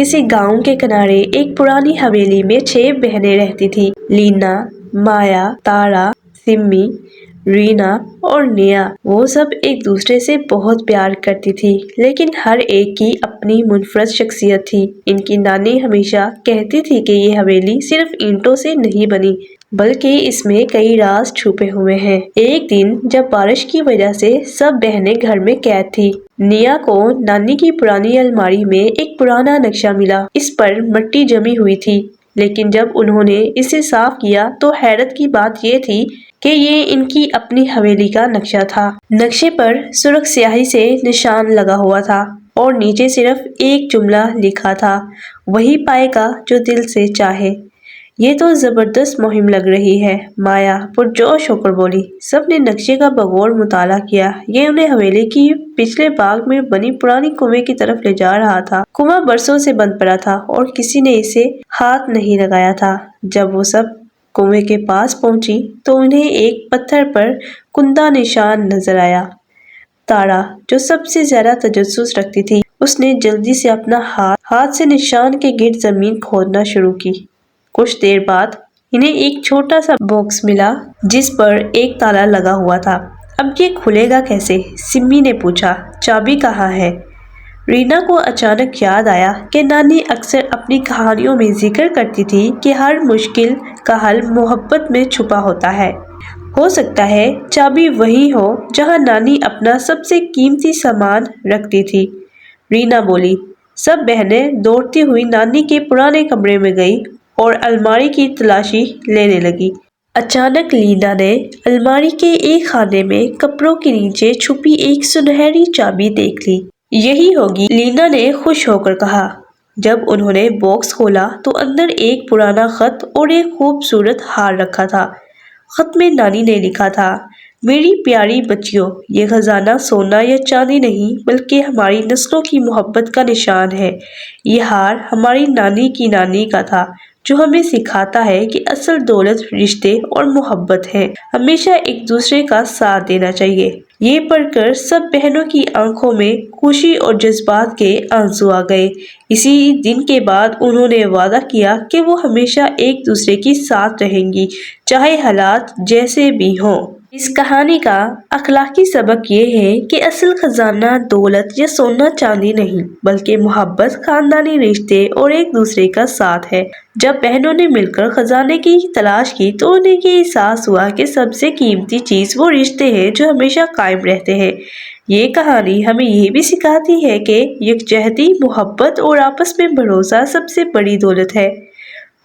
किसी गांव के किनारे एक पुरानी हवेली में 6 बहनें रहती थी। लीना, माया, तारा, सिम्मी, रीना और निया। वो सब एक दूसरे से बहुत प्यार करती थी, लेकिन हर एक की अपनी मुनफरद शख्सियत थी। इनकी नानी हमेशा कहती थी कि ये हवेली सिर्फ ईंटों से नहीं बनी, बल्कि इसमें कई राज छुपे हुए हैं। एक दिन जब बारिश की वजह से सब बहनें घर में कैद थी, निया को नानी की पुरानी अलमारी में एक पुराना नक्शा मिला। इस पर मिट्टी जमी हुई थी, लेकिन जब उन्होंने इसे साफ किया तो हैरत की बात ये थी कि ये इनकी अपनी हवेली का नक्शा था। नक्शे पर सुर्ख स्याही से निशान लगा हुआ था और नीचे सिर्फ एक जुमला लिखा था, वही पाएगा जो दिल से चाहे। ये तो जबरदस्त मुहिम लग रही है, माया पुरजोश होकर बोली। सबने नक्शे का बगौर मुताला किया। ये उन्हें हवेली की पिछले बाग में बनी पुरानी कुएं की तरफ ले जा रहा था। कुआं बरसों से बंद पड़ा था और किसी ने इसे हाथ नहीं लगाया था। जब वो सब कुएं के पास पहुंची तो उन्हें एक पत्थर पर कुंदा निशान नजर आया। तारा, जो सबसे ज्यादा तजस्सुस रखती थी, उसने जल्दी से अपना हाथ से निशान के गिर्द जमीन खोदना शुरू की। कुछ देर बाद इन्हें एक छोटा सा बॉक्स मिला जिस पर एक ताला लगा हुआ था। अब ये खुलेगा कैसे? सिम्मी ने पूछा। चाबी कहाँ है? रीना को अचानक याद आया कि नानी अक्सर अपनी कहानियों में जिक्र करती थी कि हर मुश्किल का हल मोहब्बत में छुपा होता है। हो सकता है चाबी वही हो जहां नानी अपना सबसे कीमती सामान रखती थी। रीना बोली। सब बहनें दौड़ती हुई नानी के पुराने कमरे में गई और अलमारी की तलाशी लेने लगी। अचानक लीना ने अलमारी के एक खाने में कपड़ों के नीचे छुपी एक सुनहरी चाबी देख ली। यही होगी, लीना ने खुश होकर कहा। जब उन्होंने बॉक्स खोला तो अंदर एक पुराना खत और एक खूबसूरत हार रखा था। खत में नानी ने लिखा था, मेरी प्यारी बच्चियों, ये खजाना सोना या चांदी नहीं बल्कि हमारी नस्लों की मोहब्बत का निशान है। ये हार हमारी नानी की नानी का था, जो हमें सिखाता है कि असल दौलत रिश्ते और मोहब्बत है। हमेशा एक दूसरे का साथ देना चाहिए। ये पढ़कर सब बहनों की आंखों में खुशी और जज्बात के आंसू आ गए। इसी दिन के बाद उन्होंने वादा किया कि वो हमेशा एक दूसरे के साथ रहेंगी, चाहे हालात जैसे भी हों। इस कहानी का अखलाकी सबक ये है कि असल खजाना दौलत या सोना चांदी नहीं, बल्कि मोहब्बत, खानदानी रिश्ते और एक दूसरे का साथ है। जब बहनों ने मिलकर खजाने की तलाश की तो उन्हें ये एहसास हुआ कि सबसे कीमती चीज वो रिश्ते हैं जो हमेशा कायम रहते हैं। ये कहानी हमें ये भी सिखाती है कि यकजहती, मोहब्बत और आपस में भरोसा सबसे बड़ी दौलत है।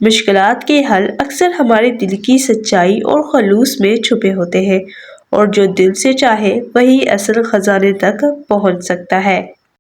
मुश्किलात के हल अक्सर हमारे दिल की सच्चाई और खलूस में छुपे होते हैं, और जो दिल से चाहे वही असल खजाने तक पहुंच सकता है।